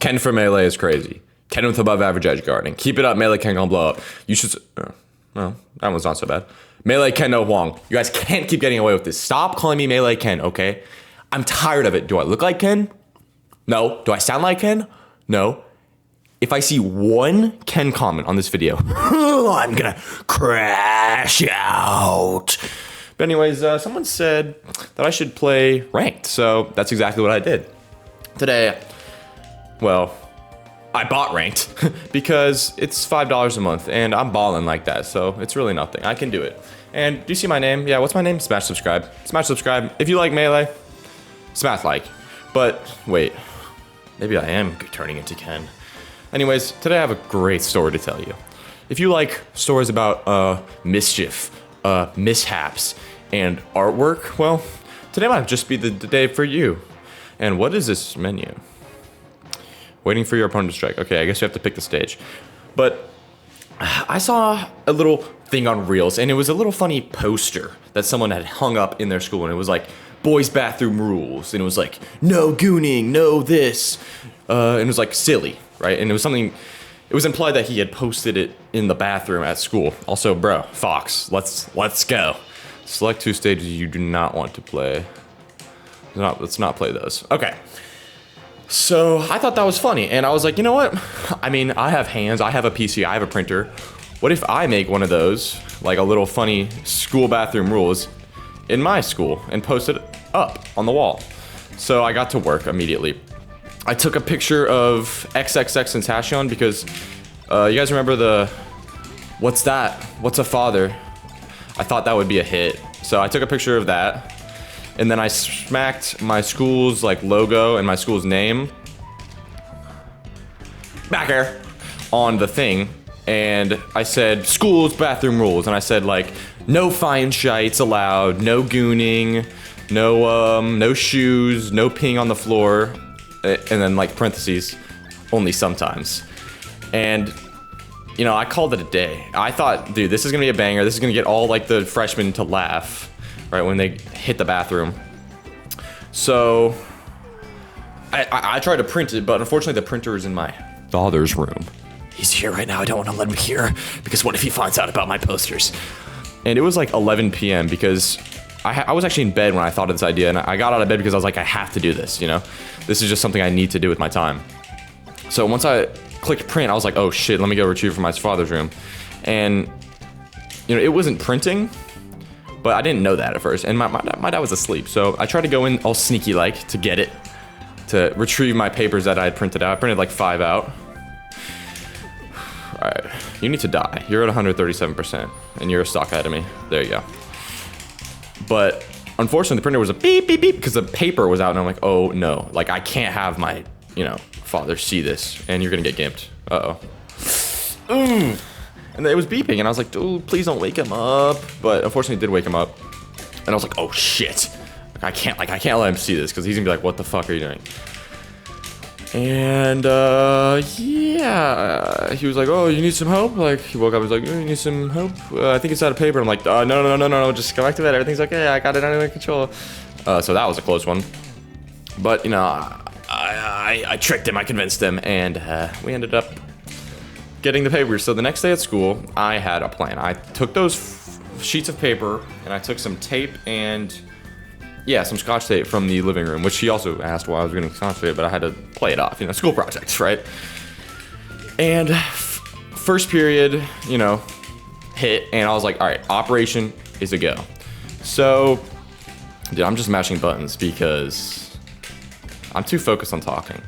Ken for Melee is crazy. Ken with above average edge guarding. Keep it up, Melee Ken gonna blow up. You should. Well, that one's not so bad. Melee Ken no Huang. You guys can't keep getting away with this. Stop calling me Melee Ken, okay? I'm tired of it. Do I look like Ken? No. Do I sound like Ken? No. If I see one Ken comment on this video, I'm gonna crash out. But anyways, someone said that I should play ranked, so that's exactly what I did. Today, well, I bought ranked because it's $5 a month and I'm balling like that, so it's really nothing. I can do it. And do you see my name? Yeah, what's my name? Smash subscribe. Smash subscribe. If you like Melee, smash like. But wait, maybe I am turning into Ken. Anyways, today I have a great story to tell you. If you like stories about mischief, mishaps, and artwork, well, today might just be the day for you. And what is this menu? Waiting for your opponent to strike. Okay, I guess you have to pick the stage. But I saw a little thing on Reels, and it was a little funny poster that someone had hung up in their school, and it was like, boys' bathroom rules. And it was like, no gooning, no this. And it was like silly, right? And it was something, it was implied that he had posted it in the bathroom at school. Also, bro, Fox, let's go. Select 2 stages you do not want to play. Let's not play those. Okay. So I thought that was funny, and I was like, you know what? I mean, I have hands, I have a PC, I have a printer. What if I make one of those, like a little funny school bathroom rules in my school and post it up on the wall? So I got to work immediately. I took a picture of XXX and Tashion because you guys remember the, what's that? What's a father? I thought that would be a hit. So I took a picture of that. And then I smacked my school's like logo and my school's name back here on the thing. And I said, school's bathroom rules. And I said like, no fine shites allowed, no gooning, no shoes, no peeing on the floor. And then like parentheses, only sometimes. And you know, I called it a day. I thought, dude, this is gonna be a banger. This is gonna get all like the freshmen to laugh. Right when they hit the bathroom. So I tried to print it, but unfortunately the printer is in my father's room. He's here right now. I don't want to let him hear because what if he finds out about my posters? And it was like 11 p.m. because I was actually in bed when I thought of this idea, and I got out of bed because I was like, I have to do this. You know, this is just something I need to do with my time. So once I clicked print, I was like, oh shit, let me go retrieve from my father's room, and you know, it wasn't printing. But I didn't know that at first, and my dad was asleep, so I tried to go in all sneaky-like to get it, to retrieve my papers that I had printed out. I printed like 5 out. Alright, you need to die. You're at 137%, and you're a stock ahead of me. There you go. But, unfortunately, the printer was a beep, beep, beep, because the paper was out, and I'm like, oh no, like, I can't have my, you know, father see this, and you're gonna get gimped. Uh-oh. And it was beeping, and I was like, dude, please don't wake him up. But unfortunately, it did wake him up. And I was like, oh shit. I can't let him see this, because he's gonna be like, what the fuck are you doing? And yeah, he was like, oh, you need some help? Like, he woke up, he was like, oh, you need some help? I think it's out of paper. I'm like, no, just go back to bed. Everything's okay, I got it under control. So that was a close one. But, you know, I tricked him, I convinced him, and we ended up getting the papers. So the next day at school, I had a plan. I took those sheets of paper and I took some tape and yeah, some scotch tape from the living room, which he also asked why I was getting scotch tape, but I had to play it off, you know, school projects, right? And first period, you know, hit, and I was like, all right, operation is a go. So, dude, I'm just mashing buttons because I'm too focused on talking.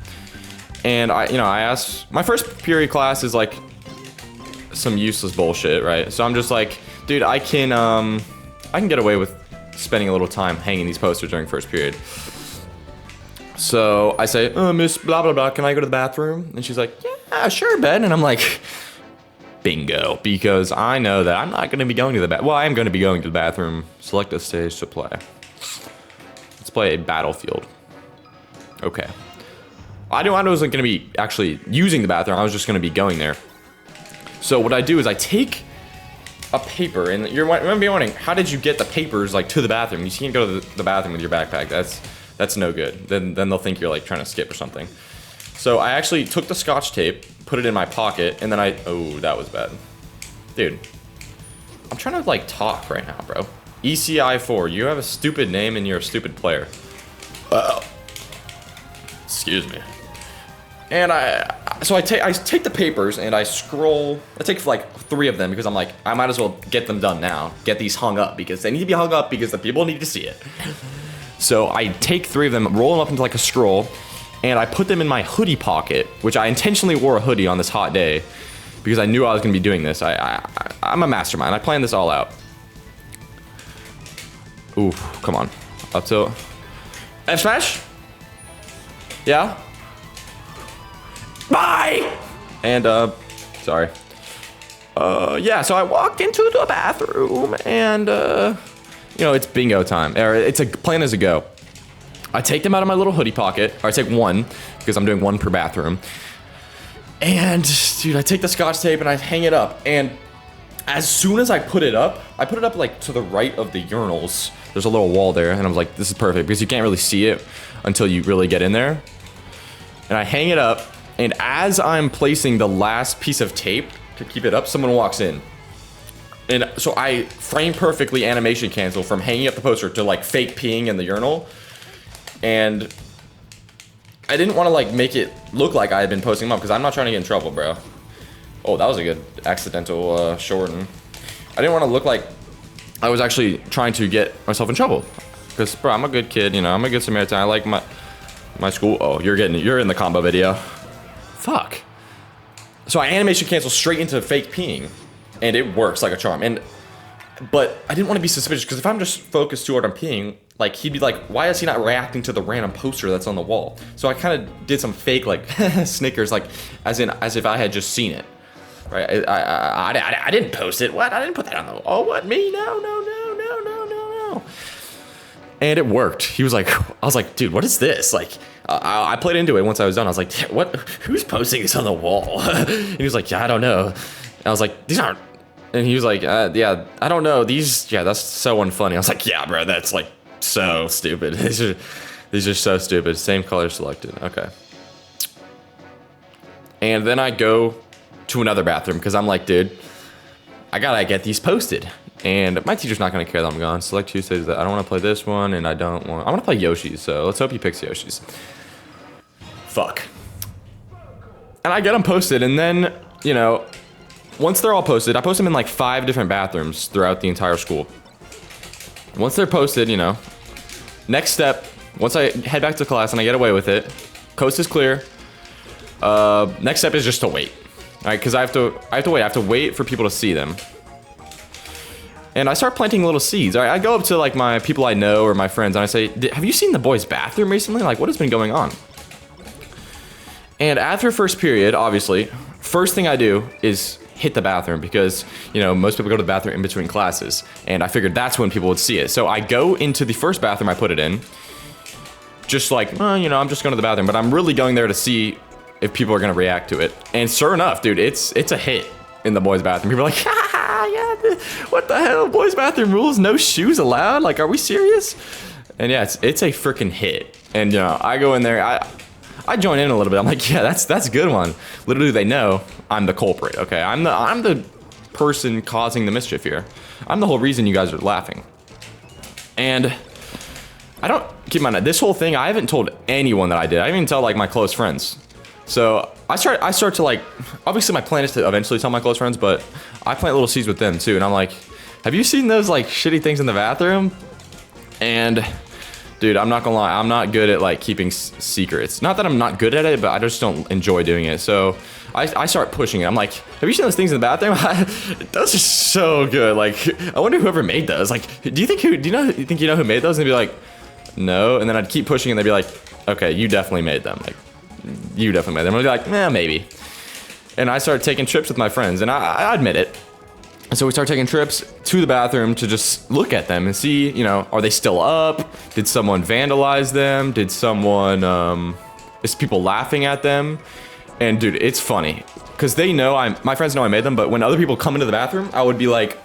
And I asked, my first period class is like some useless bullshit, right? So I'm just like, dude, I can get away with spending a little time hanging these posters during first period. So I say, Miss blah, blah, blah, can I go to the bathroom? And she's like, yeah, sure, Ben. And I'm like, bingo, because I know that I'm not going to be going to the bathroom. Well, I am going to be going to the bathroom. Select a stage to play. Let's play a Battlefield. Okay. I wasn't going to be actually using the bathroom. I was just going to be going there. So what I do is I take a paper, and you're wondering, how did you get the papers like to the bathroom? You can't go to the bathroom with your backpack. That's no good. Then they'll think you're like trying to skip or something. So I actually took the Scotch tape, put it in my pocket, and then oh, that was bad. Dude, I'm trying to like talk right now, bro. ECI4, you have a stupid name and you're a stupid player. Excuse me. And so I take the papers and I scroll. I take like 3 of them because I'm like, I might as well get them done now. Get these hung up because they need to be hung up because the people need to see it. So I take 3 of them, roll them up into like a scroll, and I put them in my hoodie pocket, which I intentionally wore a hoodie on this hot day because I knew I was gonna be doing this. I'm a mastermind. I planned this all out. Ooh, come on. Up to F smash? Yeah? Bye! And, sorry. Yeah, so I walked into the bathroom and, you know, it's bingo time. Or it's a plan as a go. I take them out of my little hoodie pocket, or I take 1, because I'm doing 1 per bathroom. And, dude, I take the Scotch tape and I hang it up. And as soon as I put it up like to the right of the urinals. There's a little wall there, and I was like, this is perfect, because you can't really see it until you really get in there. And I hang it up, and as I'm placing the last piece of tape to keep it up, someone walks in. And so I frame perfectly animation cancel from hanging up the poster to like fake peeing in the urinal. And I didn't want to like make it look like I had been posting them up because I'm not trying to get in trouble, bro. Oh, that was a good accidental shorten. I didn't want to look like I was actually trying to get myself in trouble. Because, bro, I'm a good kid, you know, I'm a good Samaritan. I like my school. Oh, you're in the combo video. Fuck. So I animation cancel straight into fake peeing. And it works like a charm. But I didn't want to be suspicious because if I'm just focused too hard on peeing, like he'd be like, why is he not reacting to the random poster that's on the wall? So I kind of did some fake like snickers, like as if I had just seen it. Right? I didn't post it. What? I didn't put that on the wall. Oh, what? Me? No. And it worked. He was like, I was like, dude, what is this? Like, I played into it once I was done. I was like, what? Who's posting this on the wall? And he was like, yeah, I don't know. And I was like, these aren't. And he was like, yeah, I don't know. That's so unfunny. I was like, yeah, bro, that's like so stupid. These are so stupid. Same color selected. Okay. And then I go to another bathroom because I'm like, dude, I gotta get these posted. And my teacher's not gonna care that I'm gone. Select two says that I don't wanna play this one and I wanna play Yoshi's, so let's hope he picks Yoshi's. Fuck. And I get them posted, and then, you know, once they're all posted, I post them in like 5 different bathrooms throughout the entire school. Once they're posted, you know, next step, once I head back to class and I get away with it, coast is clear. Next step is just to wait. All right, because I have to wait. I have to wait for people to see them. And I start planting little seeds. All right, I go up to like my people I know or my friends and I say, have you seen the boys' bathroom recently? Like, what has been going on? And after first period, obviously, first thing I do is hit the bathroom because, you know, most people go to the bathroom in between classes. And I figured that's when people would see it. So I go into the first bathroom I put it in. Just like, well, you know, I'm just going to the bathroom. But I'm really going there to see if people are going to react to it. And sure enough, dude, it's a hit in the boys' bathroom. People are like, yeah, what the hell? Boys' bathroom rules? No shoes allowed? Like, are we serious? And yeah, it's a freaking hit. And, you know, I go in there. I join in a little bit. I'm like, yeah, that's a good one. Little do they know, I'm the culprit. Okay, I'm the person causing the mischief here. I'm the whole reason you guys are laughing. And I don't keep in mind this whole thing. I haven't told anyone that I did. I didn't even tell like my close friends. So I start to like. Obviously, my plan is to eventually tell my close friends, but I plant little seeds with them too. And I'm like, have you seen those like shitty things in the bathroom? And dude, I'm not gonna lie, I'm not good at like keeping secrets. Not that I'm not good at it, but I just don't enjoy doing it. So I start pushing it. I'm like, have you seen those things in the bathroom? Those are so good. Like, I wonder whoever made those. Like, do you think you know who made those? And they'd be like, no. And then I'd keep pushing, and they'd be like, okay, you definitely made them. Like, you definitely made them. I'd be like, nah, maybe. And I started taking trips with my friends, and I admit it. And so we start taking trips to the bathroom to just look at them and see, you know, are they still up? Did someone vandalize them? Did someone, is people laughing at them? And dude, it's funny because they know my friends know I made them, but when other people come into the bathroom, I would be like,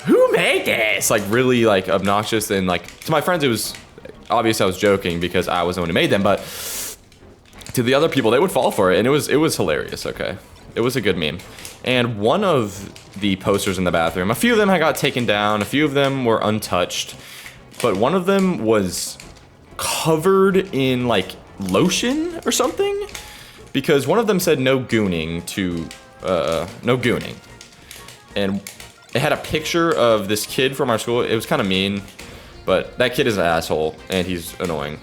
who made this? Like really like obnoxious. And like to my friends, it was obvious I was joking because I was the one who made them, but to the other people, they would fall for it, and it was hilarious. Okay, it was a good meme. And one of the posters in the bathroom, a few of them had got taken down, a few of them were untouched, but one of them was covered in like lotion or something, because one of them said no gooning to no gooning, and it had a picture of this kid from our school. It was kind of mean, but that kid is an asshole and he's annoying.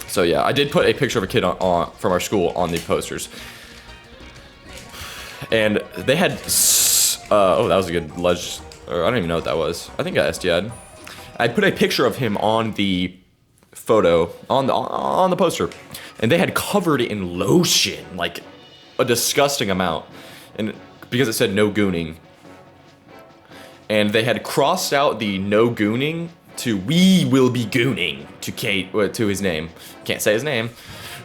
So yeah, I did put a picture of a kid from our school on the posters. And they had, oh, that was a good or I don't even know what that was. I think I SDI'd. I put a picture of him on the photo, on the poster. And they had covered it in lotion, like a disgusting amount. And because it said no gooning. And they had crossed out the no gooning to we will be gooning to his name. Can't say his name,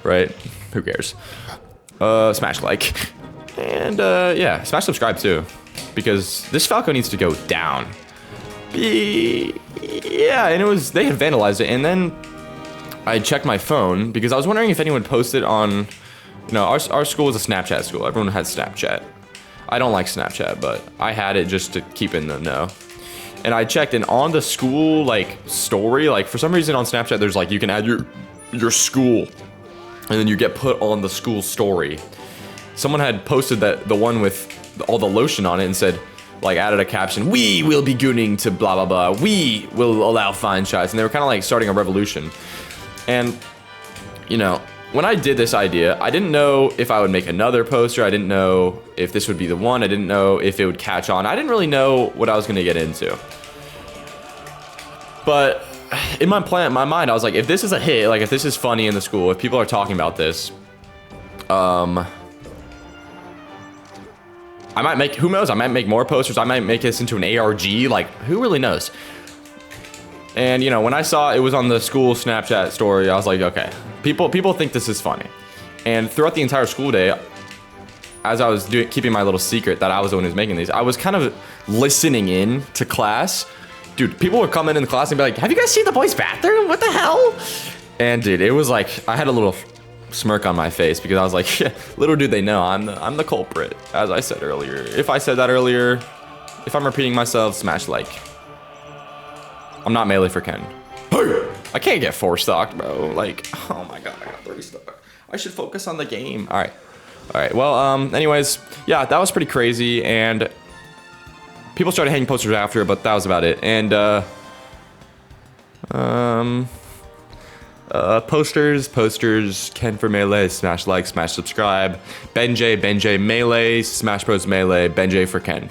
right? Who cares? Smash like. And yeah, smash subscribe too, because this Falco needs to go down. Yeah, and they had vandalized it, and then I checked my phone because I was wondering if anyone posted on, our school is a Snapchat school. Everyone has Snapchat. I don't like Snapchat, but I had it just to keep in the know. And I checked, and on the school story, for some reason on Snapchat, there's you can add your school, and then you get put on the school story. Someone had posted the one with all the lotion on it and said, added a caption, "We will be gooning to blah blah blah. We will allow fine shots," and they were kind of starting a revolution. And when I did this idea, I didn't know if I would make another poster. I didn't know if this would be the one. I didn't know if it would catch on. I didn't really know what I was gonna get into. But in my mind, I was like, if this is a hit, if this is funny in the school, if people are talking about this, I might make, who knows, I might make more posters. I might make this into an ARG, who really knows? And, when I saw it was on the school Snapchat story, I was like, okay, people think this is funny. And throughout the entire school day, as I was keeping my little secret that I was the one who's making these, I was kind of listening in to class. Dude, people would come in the class and be like, have you guys seen the boys' bathroom? What the hell? And dude, it was I had a little smirk on my face because I was like, yeah, little do they know, I'm the culprit, as I said earlier. If I said that earlier, if I'm repeating myself, smash like. I'm not melee for Ken. I can't get 4 stocked, bro. Oh my god, I got 30 stock. I should focus on the game. All right. Well, anyways, yeah, that was pretty crazy, and people started hanging posters after, but that was about it. And posters, Ken for Melee, smash like, smash subscribe. Benjay, Melee, Smash Bros Melee, Benjay for Ken.